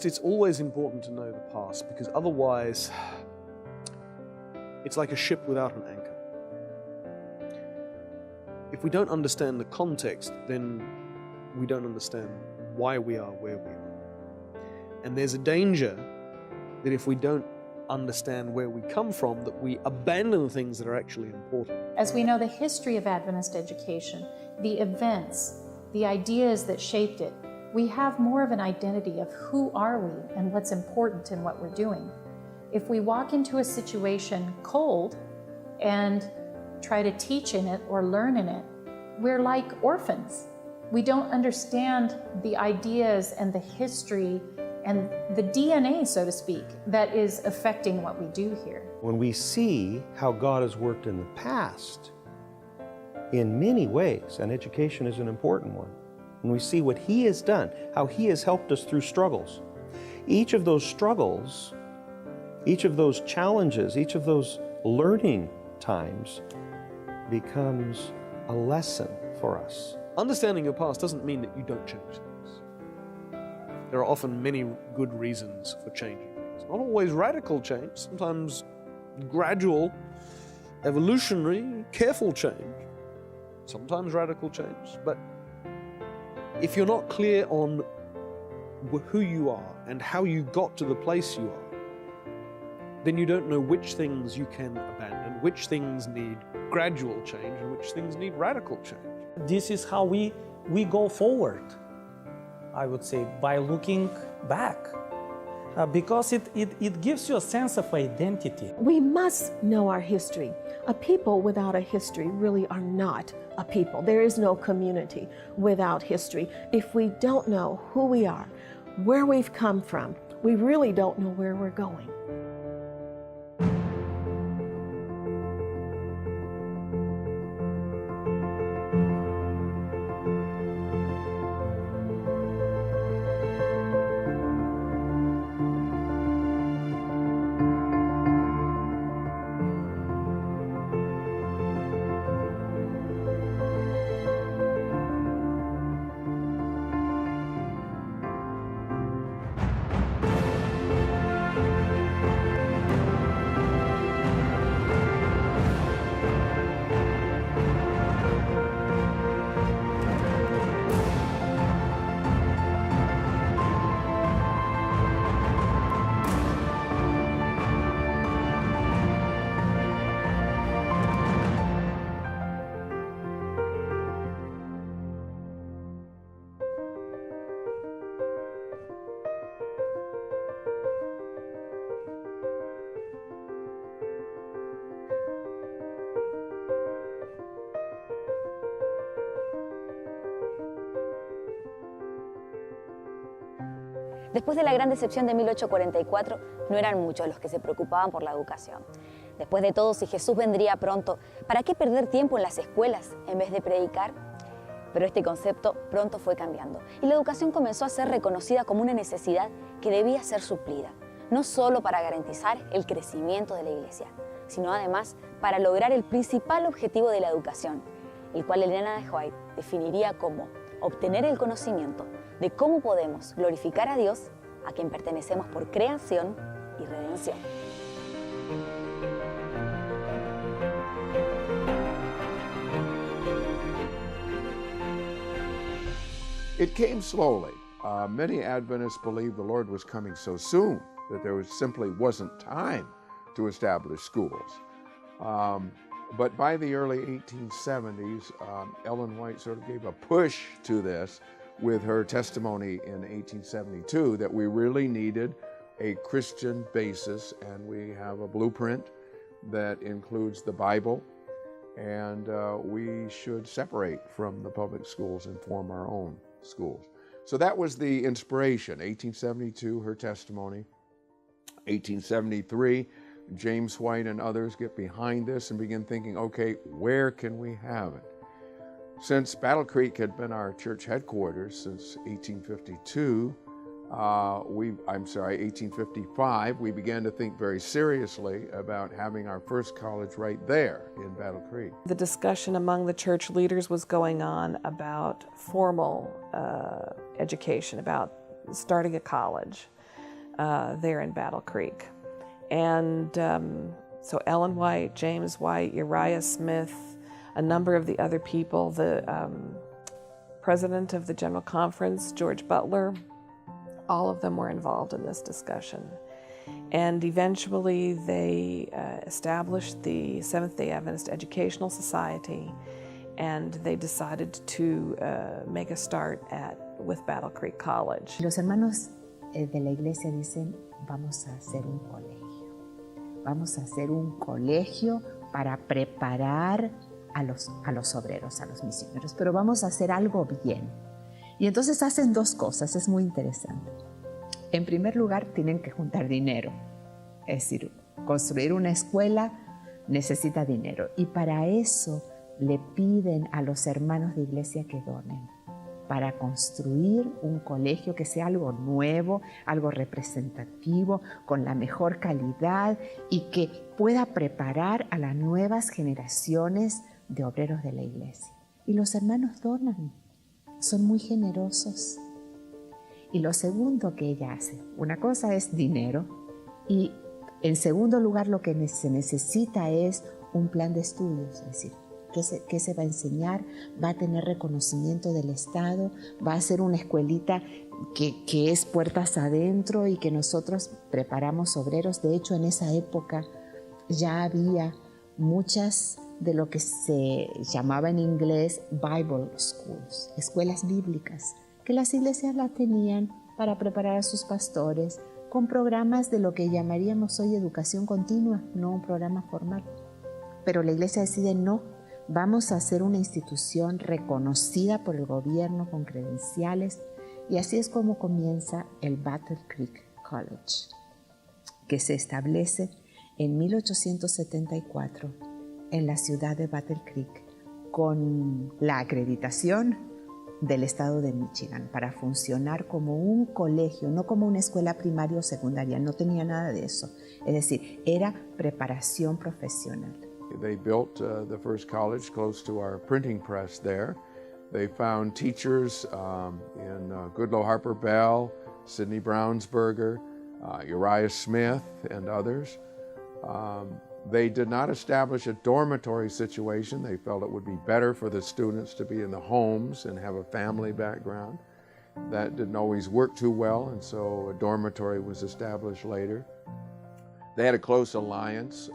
It's always important to know the past, because otherwise it's like a ship without an anchor. If we don't understand the context, then we don't understand why we are where we are. And there's a danger that if we don't understand where we come from, that we abandon things that are actually important. As we know the history of Adventist education, the events, the ideas that shaped it, we have more of an identity of who are we and what's important in what we're doing. If we walk into a situation cold and try to teach in it or learn in it, we're like orphans. We don't understand the ideas and the history and the DNA, so to speak, that is affecting what we do here. When we see how God has worked in the past, in many ways, and education is an important one, when we see what He has done, how He has helped us through struggles, each of those struggles, each of those challenges, each of those learning times becomes a lesson for us. Understanding your past doesn't mean that you don't change things. There are often many good reasons for changing things. Not always radical change, sometimes gradual, evolutionary, careful change, sometimes radical change. But if you're not clear on who you are and how you got to the place you are, then you don't know which things you can abandon, which things need gradual change, and which things need radical change. This is how we go forward, I would say, by looking back, because it gives you a sense of identity. We must know our history. A people without a history really are not a people. There is no community without history. If we don't know who we are, where we've come from, we really don't know where we're going. Después de la gran decepción de 1844, no eran muchos los que se preocupaban por la educación. Después de todo, si Jesús vendría pronto, ¿para qué perder tiempo en las escuelas en vez de predicar? Pero este concepto pronto fue cambiando y la educación comenzó a ser reconocida como una necesidad que debía ser suplida, no solo para garantizar el crecimiento de la Iglesia, sino además para lograr el principal objetivo de la educación, el cual Elena de White definiría como obtener el conocimiento de cómo podemos glorificar a Dios, a quien pertenecemos por creación y redención. It came slowly. Many Adventists believed the Lord was coming so soon that there simply wasn't time to establish schools. But by the early 1870s, Ellen White sort of gave a push to this with her testimony in 1872 that we really needed a Christian basis, and we have a blueprint that includes the Bible, and we should separate from the public schools and form our own schools. So that was the inspiration. 1872, her testimony. 1873, James White and others get behind this and begin thinking, okay, where can we have it? Since Battle Creek had been our church headquarters since 1855, we began to think very seriously about having our first college right there in Battle Creek. The discussion among the church leaders was going on about formal education, about starting a college. there in Battle Creek. And so Ellen White, James White, Uriah Smith, a number of the other people, the president of the General Conference, George Butler, all of them were involved in this discussion. And eventually they established the Seventh-day Adventist Educational Society, and they decided to make a start with Battle Creek College. Los hermanos de la iglesia dicen, vamos a hacer un colegio. Vamos a hacer un colegio para preparar a los obreros, a los misioneros, pero vamos a hacer algo bien. Y entonces hacen dos cosas, es muy interesante. En primer lugar, tienen que juntar dinero. Es decir, construir una escuela necesita dinero. Y para eso le piden a los hermanos de iglesia que donen, para construir un colegio que sea algo nuevo, algo representativo, con la mejor calidad y que pueda preparar a las nuevas generaciones de obreros de la iglesia. Y los hermanos donan, son muy generosos. Y lo segundo que ella hace, una cosa es dinero y en segundo lugar lo que se necesita es un plan de estudios, es decir, ¿qué se va a enseñar? Va a tener reconocimiento del Estado, va a ser una escuelita que es puertas adentro y que nosotros preparamos obreros. De hecho, en esa época ya había muchas de lo que se llamaba en inglés Bible Schools, escuelas bíblicas, que las iglesias las tenían para preparar a sus pastores con programas de lo que llamaríamos hoy educación continua, no un programa formal. Pero la iglesia decide no, vamos a hacer una institución reconocida por el gobierno con credenciales, y así es como comienza el Battle Creek College, que se establece en 1874 en la ciudad de Battle Creek con la acreditación del estado de Michigan para funcionar como un colegio, no como una escuela primaria o secundaria, no tenía nada de eso. Es decir, era preparación profesional. They built the first college close to our printing press there. They found teachers in Goodloe Harper Bell, Sidney Brownsberger, Uriah Smith, and others. They did not establish a dormitory situation. They felt it would be better for the students to be in the homes and have a family background. That didn't always work too well, and so a dormitory was established later. They had a close alliance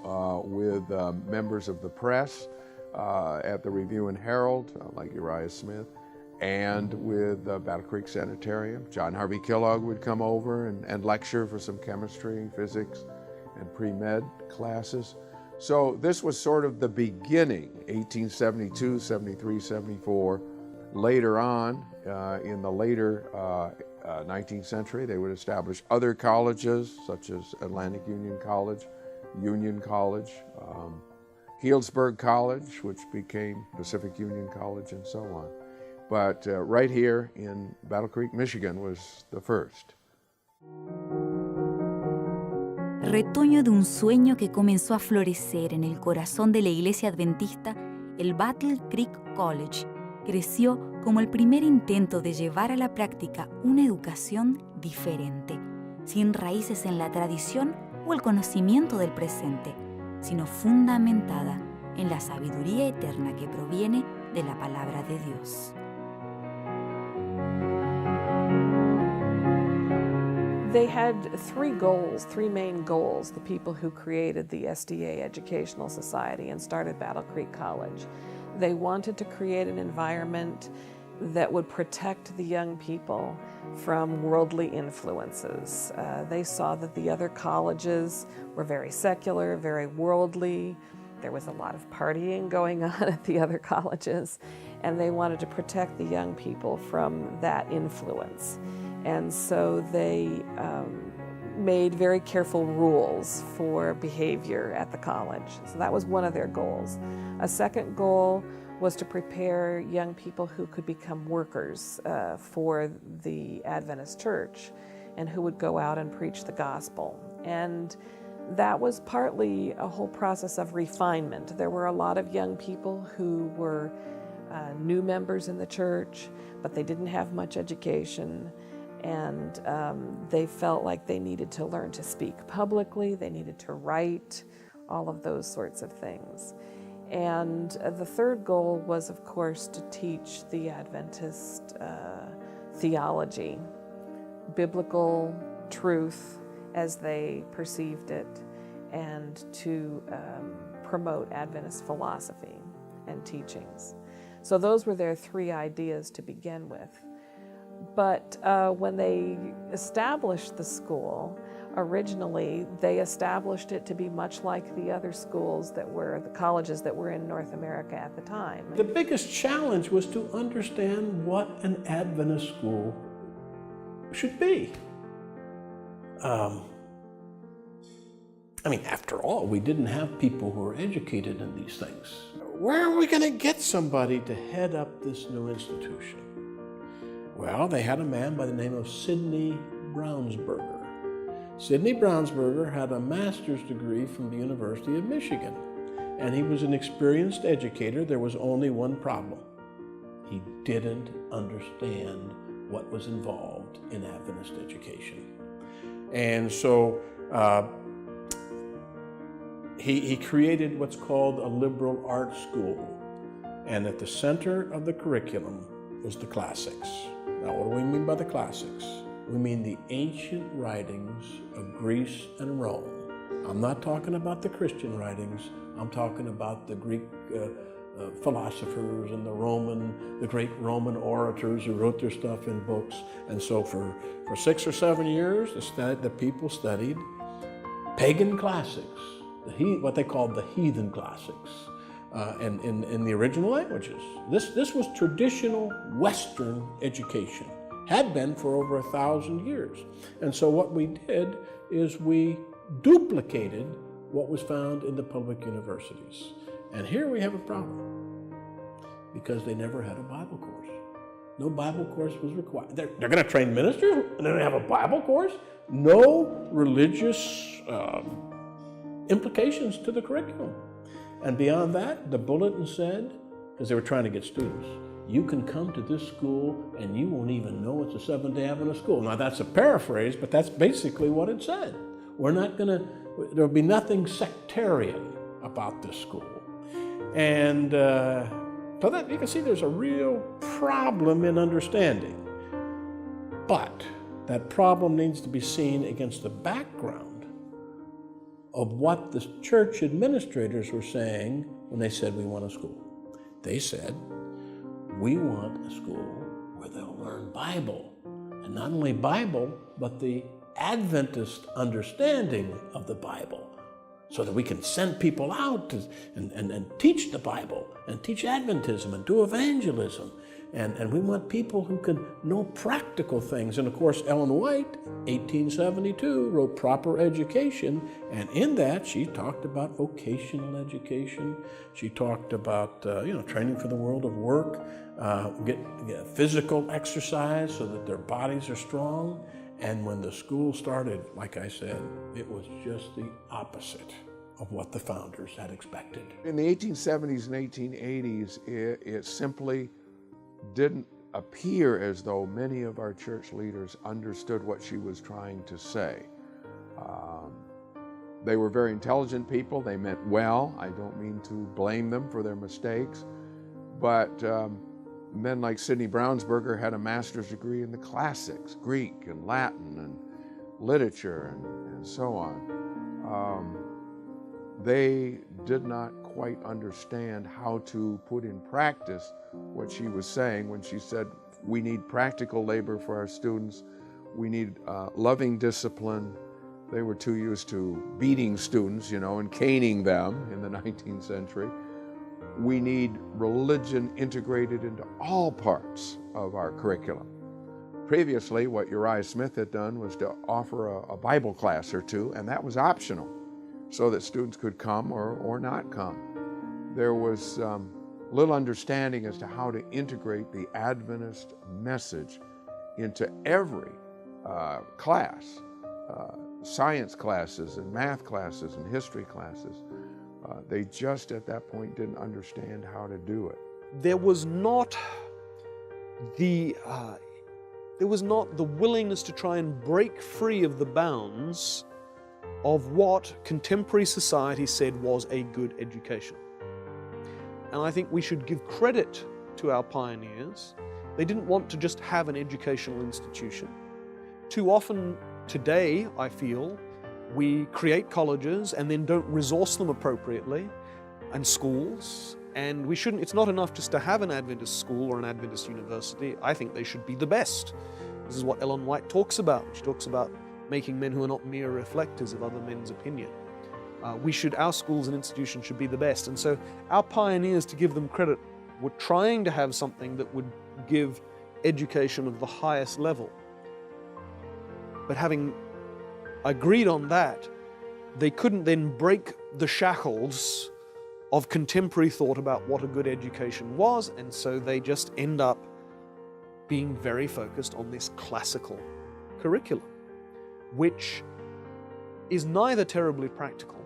with members of the press at the Review and Herald, like Uriah Smith, and with Battle Creek Sanitarium. John Harvey Kellogg would come over and lecture for some chemistry, physics, and pre-med classes. So this was sort of the beginning, 1872, 73, 74. Later on, in the later 19th century, they would establish other colleges, such as Atlantic Union College, Healdsburg College, which became Pacific Union College, and so on. But right here in Battle Creek, Michigan, was the first. Retoño de un sueño que comenzó a florecer en el corazón de la Iglesia Adventista, el Battle Creek College creció como el primer intento de llevar a la práctica una educación diferente, sin raíces en la tradición o el conocimiento del presente, sino fundamentada en la sabiduría eterna que proviene de la palabra de Dios. They had three main goals, the people who created the SDA Educational Society and started Battle Creek College. They wanted to create an environment that would protect the young people from worldly influences. They saw that the other colleges were very secular, very worldly. There was a lot of partying going on at the other colleges, and they wanted to protect the young people from that influence. And so they made very careful rules for behavior at the college. So that was one of their goals. A second goal was to prepare young people who could become workers for the Adventist Church and who would go out and preach the gospel. And that was partly a whole process of refinement. There were a lot of young people who were new members in the church, but they didn't have much education. And they felt like they needed to learn to speak publicly, they needed to write, all of those sorts of things. And the third goal was, of course, to teach the Adventist theology, biblical truth as they perceived it, and to promote Adventist philosophy and teachings. So those were their three ideas to begin with. But when they established the school, originally they established it to be much like the other schools that were, the colleges that were in North America at the time. The biggest challenge was to understand what an Adventist school should be. I mean, after all, we didn't have people who were educated in these things. Where are we going to get somebody to head up this new institution? Well, they had a man by the name of Sidney Brownsberger. Sidney Brownsberger had a master's degree from the University of Michigan, and he was an experienced educator. There was only one problem. He didn't understand what was involved in Adventist education. And so he created what's called a liberal arts school, and at the center of the curriculum was the classics. Now, what do we mean by the classics? We mean the ancient writings of Greece and Rome. I'm not talking about the Christian writings. I'm talking about the Greek philosophers and the great Roman orators who wrote their stuff in books. And so for 6 or 7 years, the people studied pagan classics, what they called the heathen classics, in the original languages. This was traditional Western education, had been for over 1,000 years. And so what we did is we duplicated what was found in the public universities. And here we have a problem, because they never had a Bible course. No Bible course was required. They're going to train ministers and they're going to have a Bible course? No religious implications to the curriculum. And beyond that, the bulletin said, because they were trying to get students, you can come to this school and you won't even know it's a Seventh-day Adventist school. Now that's a paraphrase, but that's basically what it said. There'll be nothing sectarian about this school. And so that you can see there's a real problem in understanding. But that problem needs to be seen against the background of what the church administrators were saying when they said we want a school. They said, we want a school where they'll learn Bible. And not only Bible, but the Adventist understanding of the Bible, so that we can send people out and teach the Bible and teach Adventism and do evangelism. And we want people who can know practical things. And of course, Ellen White, 1872, wrote Proper Education. And in that, she talked about vocational education. She talked about training for the world of work, get physical exercise so that their bodies are strong. And when the school started, like I said, it was just the opposite of what the founders had expected. In the 1870s and 1880s, it simply didn't appear as though many of our church leaders understood what she was trying to say. They were very intelligent people. They meant well. I don't mean to blame them for their mistakes. But men like Sidney Brownsberger had a master's degree in the classics, Greek and Latin and literature and so on. They did not quite understand how to put in practice what she was saying when she said, we need practical labor for our students, we need loving discipline. They were too used to beating students, and caning them in the 19th century. We need religion integrated into all parts of our curriculum. Previously, what Uriah Smith had done was to offer a Bible class or two, and that was optional, so that students could come or not come. There was little understanding as to how to integrate the Adventist message into every class, science classes and math classes and history classes. They just at that point didn't understand how to do it. There was not the there was not the willingness to try and break free of the bounds of what contemporary society said was a good education. And I think we should give credit to our pioneers. They didn't want to just have an educational institution. Too often today, I feel, we create colleges and then don't resource them appropriately, and schools, and we shouldn't, it's not enough just to have an Adventist school or an Adventist university. I think they should be the best. This is what Ellen White talks about. She talks about making men who are not mere reflectors of other men's opinion. Our schools and institutions should be the best. And so our pioneers, to give them credit, were trying to have something that would give education of the highest level. But having agreed on that, they couldn't then break the shackles of contemporary thought about what a good education was, and so they just end up being very focused on this classical curriculum, which is neither terribly practical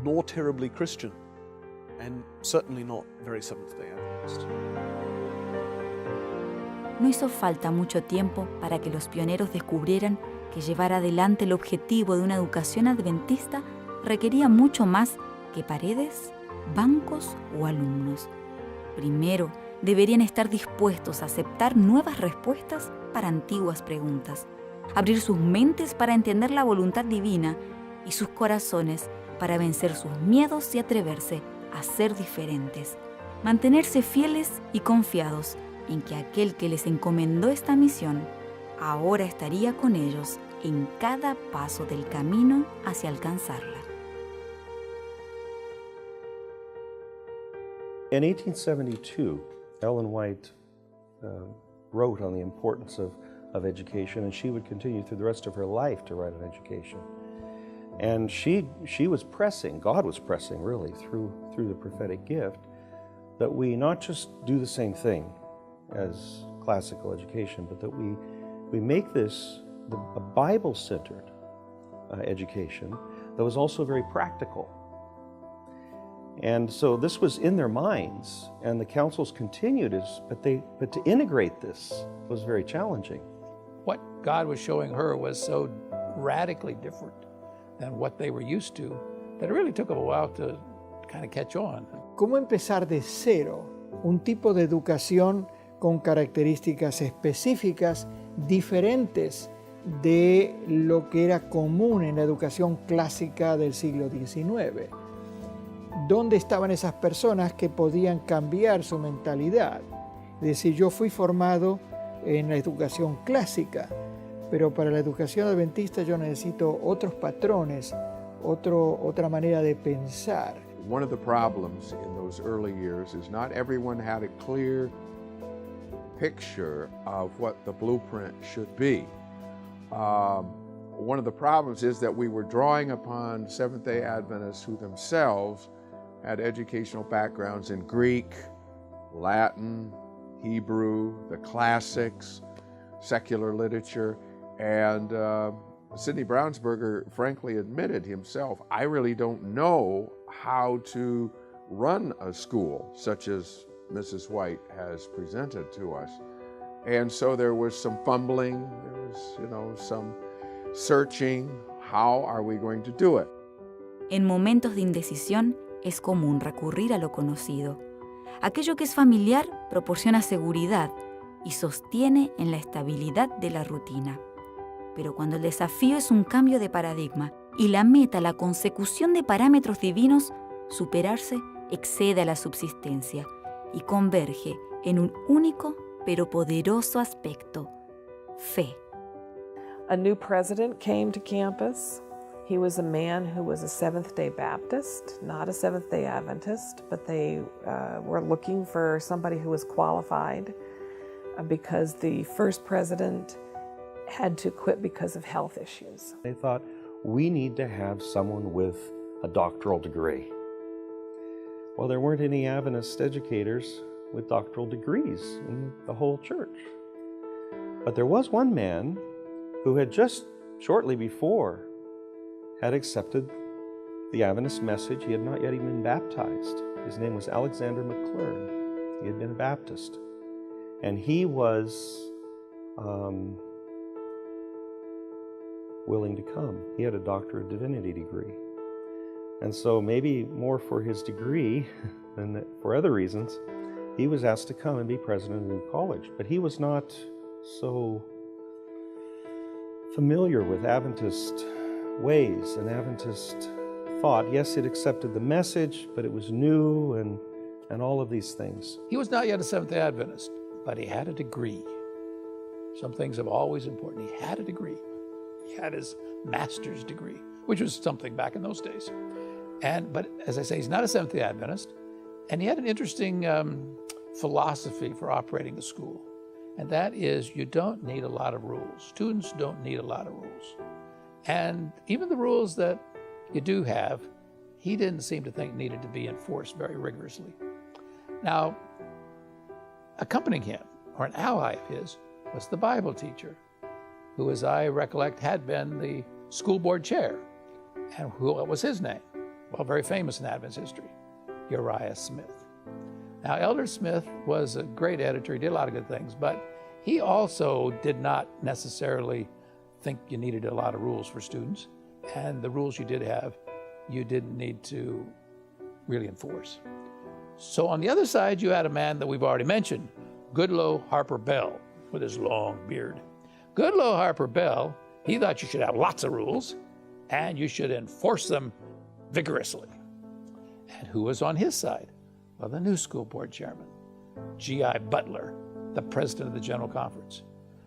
nor terribly Christian, and certainly not very Seventh-day Adventist. No hizo falta mucho tiempo para que los pioneros descubrieran que llevar adelante el objetivo de una educación adventista requería mucho más que paredes, bancos o alumnos. Primero, deberían estar dispuestos a aceptar nuevas respuestas para antiguas preguntas, abrir sus mentes para entender la voluntad divina y sus corazones para vencer sus miedos y atreverse a ser diferentes, mantenerse fieles y confiados en que aquel que les encomendó esta misión ahora estaría con ellos en cada paso del camino hacia alcanzarla. In 1872, Ellen White wrote on the importance of education, and she would continue through the rest of her life to write on education. And she was pressing, God was pressing really through the prophetic gift, that we not just do the same thing as classical education, but that we make this a Bible-centered education that was also very practical. And so this was in their minds, and the councils continued, but to integrate this was very challenging. What God was showing her was so radically different than what they were used to that it really took them a while to kind of catch on. ¿Cómo empezar de cero un tipo de educación con características específicas diferentes de lo que era común en la educación clásica del siglo XIX? ¿Dónde estaban esas personas que podían cambiar su mentalidad? Es decir, yo fui formado en la educación clásica, pero para la educación adventista yo necesito otros patrones, otra manera de pensar. One of the problems in those early years is not everyone had a clear picture of what the blueprint should be. One of the problems is that we were drawing upon Seventh-day Adventists who themselves had educational backgrounds in Greek, Latin, Hebrew, the classics, secular literature, and Sidney Brownsberger frankly admitted himself, I really don't know how to run a school such as Mrs. White has presented to us. And so there was some fumbling, there was, some searching, how are we going to do it? En momentos de indecisión es común recurrir a lo conocido. Aquello que es familiar proporciona seguridad y sostiene en la estabilidad de la rutina. Pero cuando el desafío es un cambio de paradigma y la meta la consecución de parámetros divinos, superarse excede a la subsistencia y converge en un único pero poderoso aspecto: fe. A new president came to campus. He was a man who was a Seventh-day Baptist, not a Seventh-day Adventist, but they were looking for somebody who was qualified because the first president had to quit because of health issues. They thought, we need to have someone with a doctoral degree. Well, there weren't any Adventist educators with doctoral degrees in the whole church. But there was one man who had just shortly before had accepted the Adventist message. He had not yet even been baptized. His name was Alexander McClure. He had been a Baptist. And he was willing to come. He had a Doctor of Divinity degree. And so maybe more for his degree than for other reasons, he was asked to come and be president of the college. But he was not so familiar with Adventist ways and Adventist thought. Yes, it accepted the message, but it was new and all of these things. He was not yet a Seventh-day Adventist, but he had a degree. Some things are always important. He had a degree. He had his master's degree, which was something back in those days. But as I say, he's not a Seventh-day Adventist, and he had an interesting philosophy for operating the school, and that is you don't need a lot of rules. Students don't need a lot of rules. And even the rules that you do have, he didn't seem to think needed to be enforced very rigorously. Now, accompanying him, or an ally of his, was the Bible teacher, who, as I recollect, had been the school board chair. And what was his name? Well, very famous in Adventist history, Uriah Smith. Now, Elder Smith was a great editor. He did a lot of good things, but he also did not necessarily think you needed a lot of rules for students. And the rules you did have, you didn't need to really enforce. So on the other side, you had a man that we've already mentioned, Goodloe Harper Bell, with his long beard. Goodloe Harper Bell, he thought you should have lots of rules, and you should enforce them vigorously. And who was on his side? Well, the new school board chairman, G.I. Butler, the president of the General Conference.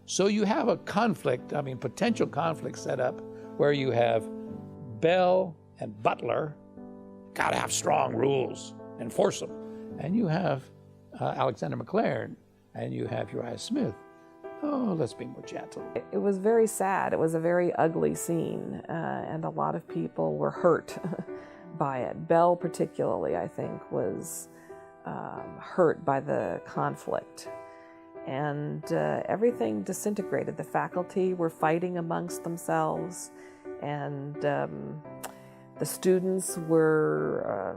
So you have a conflict, potential conflict set up where you have Bell and Butler, got to have strong rules, enforce them. And you have Alexander McLaren, and you have Uriah Smith. Oh, let's be more gentle. It was very sad. It was a very ugly scene, and a lot of people were hurt by it. Bell particularly, I think, was hurt by the conflict. And everything disintegrated. The faculty were fighting amongst themselves, and the students were,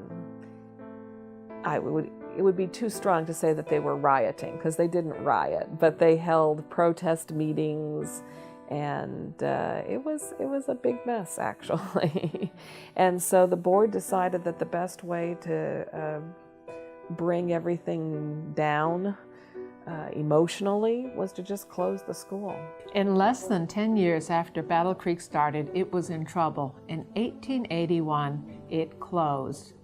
it would be too strong to say that they were rioting, because they didn't riot, but they held protest meetings, and it was a big mess, actually. And so the board decided that the best way to bring everything down emotionally was to just close the school. In less than 10 years after Battle Creek started, it was in trouble. In 1881, it closed.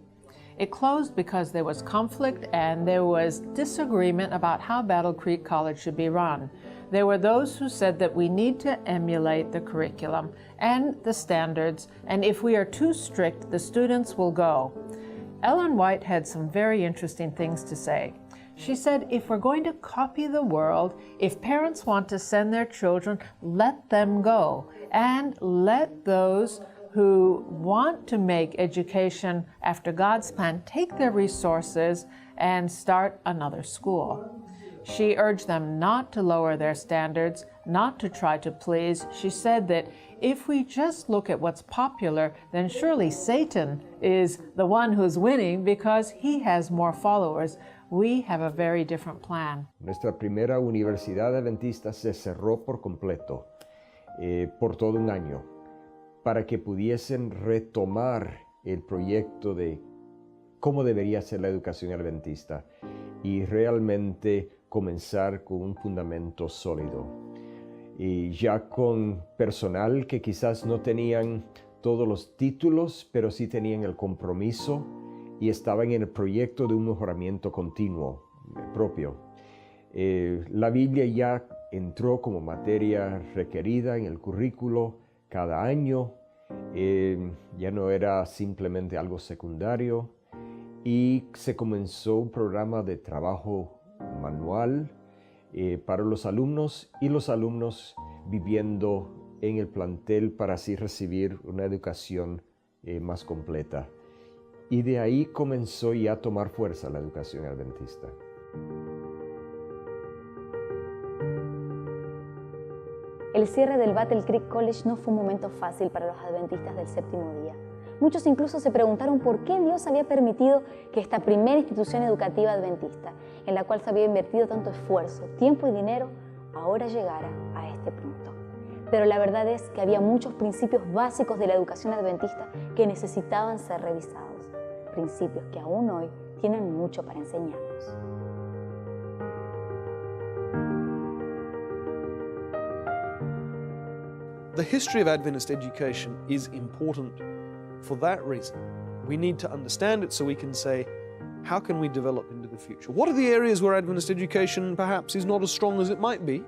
It closed because there was conflict and there was disagreement about how Battle Creek College should be run. There were those who said that we need to emulate the curriculum and the standards, and if we are too strict, the students will go. Ellen White had some very interesting things to say. She said, if we're going to copy the world, if parents want to send their children, let them go, and let those who want to make education after God's plan take their resources and start another school. She urged them not to lower their standards, not to try to please. She said that if we just look at what's popular, then surely Satan is the one who's winning because he has more followers. We have a very different plan. Nuestra primera universidad adventista se cerró por completo por todo un año para que pudiesen retomar el proyecto de cómo debería ser la educación adventista y realmente comenzar con un fundamento sólido. Y ya con personal que quizás no tenían todos los títulos, pero sí tenían el compromiso y estaban en el proyecto de un mejoramiento continuo propio. La Biblia ya entró como materia requerida en el currículo cada año, ya no era simplemente algo secundario, y se comenzó un programa de trabajo manual para los alumnos, y los alumnos viviendo en el plantel para así recibir una educación más completa. Y de ahí comenzó ya a tomar fuerza la educación adventista. El cierre del Battle Creek College no fue un momento fácil para los adventistas del séptimo día. Muchos incluso se preguntaron por qué Dios había permitido que esta primera institución educativa adventista, en la cual se había invertido tanto esfuerzo, tiempo y dinero, ahora llegara a este punto. Pero la verdad es que había muchos principios básicos de la educación adventista que necesitaban ser revisados, principios que aún hoy tienen mucho para enseñarnos. The history of Adventist education is important for that reason. We need to understand it so we can say, how can we develop into the future? What are the areas where Adventist education perhaps is not as strong as it might be?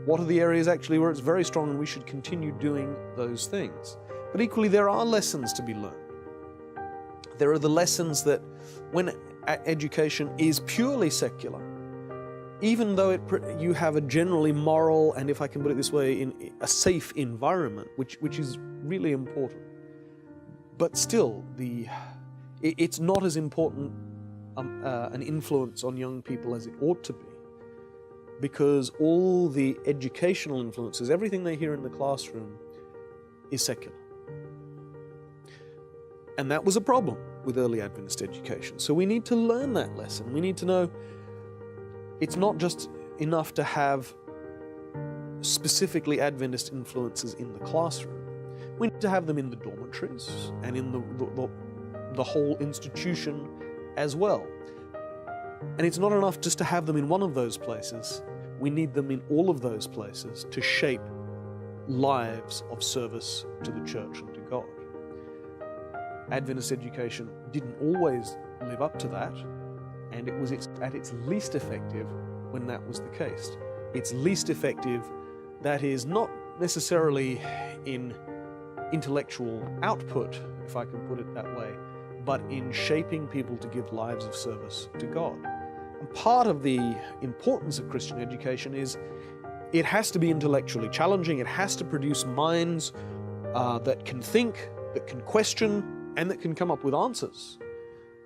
What are the areas actually where it's very strong and we should continue doing those things? But equally, there are lessons to be learned. There are the lessons that when education is purely secular, even though you have a generally moral, and if I can put it this way, in a safe environment, which is really important, but still, it's not as important an influence on young people as it ought to be, because all the educational influences, everything they hear in the classroom, is secular. And that was a problem with early Adventist education. So we need to learn that lesson. We need to know it's not just enough to have specifically Adventist influences in the classroom. We need to have them in the dormitories and in the whole institution as well. And it's not enough just to have them in one of those places. We need them in all of those places to shape lives of service to the church and to God. Adventist education didn't always live up to that, and it was at its least effective when that was the case. Its least effective, that is, not necessarily in intellectual output, if I can put it that way, but in shaping people to give lives of service to God. And part of the importance of Christian education is it has to be intellectually challenging. It has to produce minds that can think, that can question, and that can come up with answers.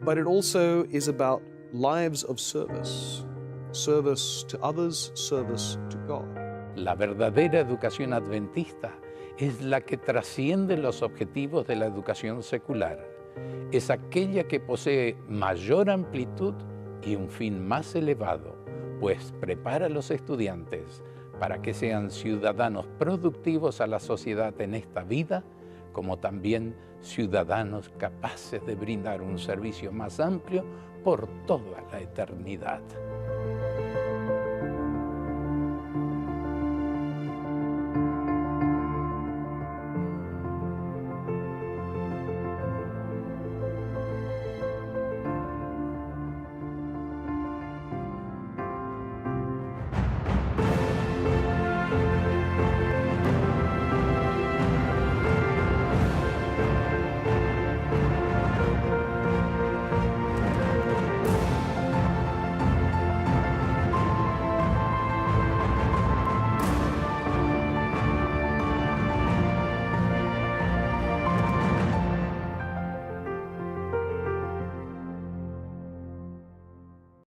But it also is about lives of service. Service to others, service to God. La verdadera educación adventista es la que trasciende los objetivos de la educación secular. Es aquella que posee mayor amplitud y un fin más elevado, pues prepara a los estudiantes para que sean ciudadanos productivos a la sociedad en esta vida, como también ciudadanos capaces de brindar un servicio más amplio por toda la eternidad.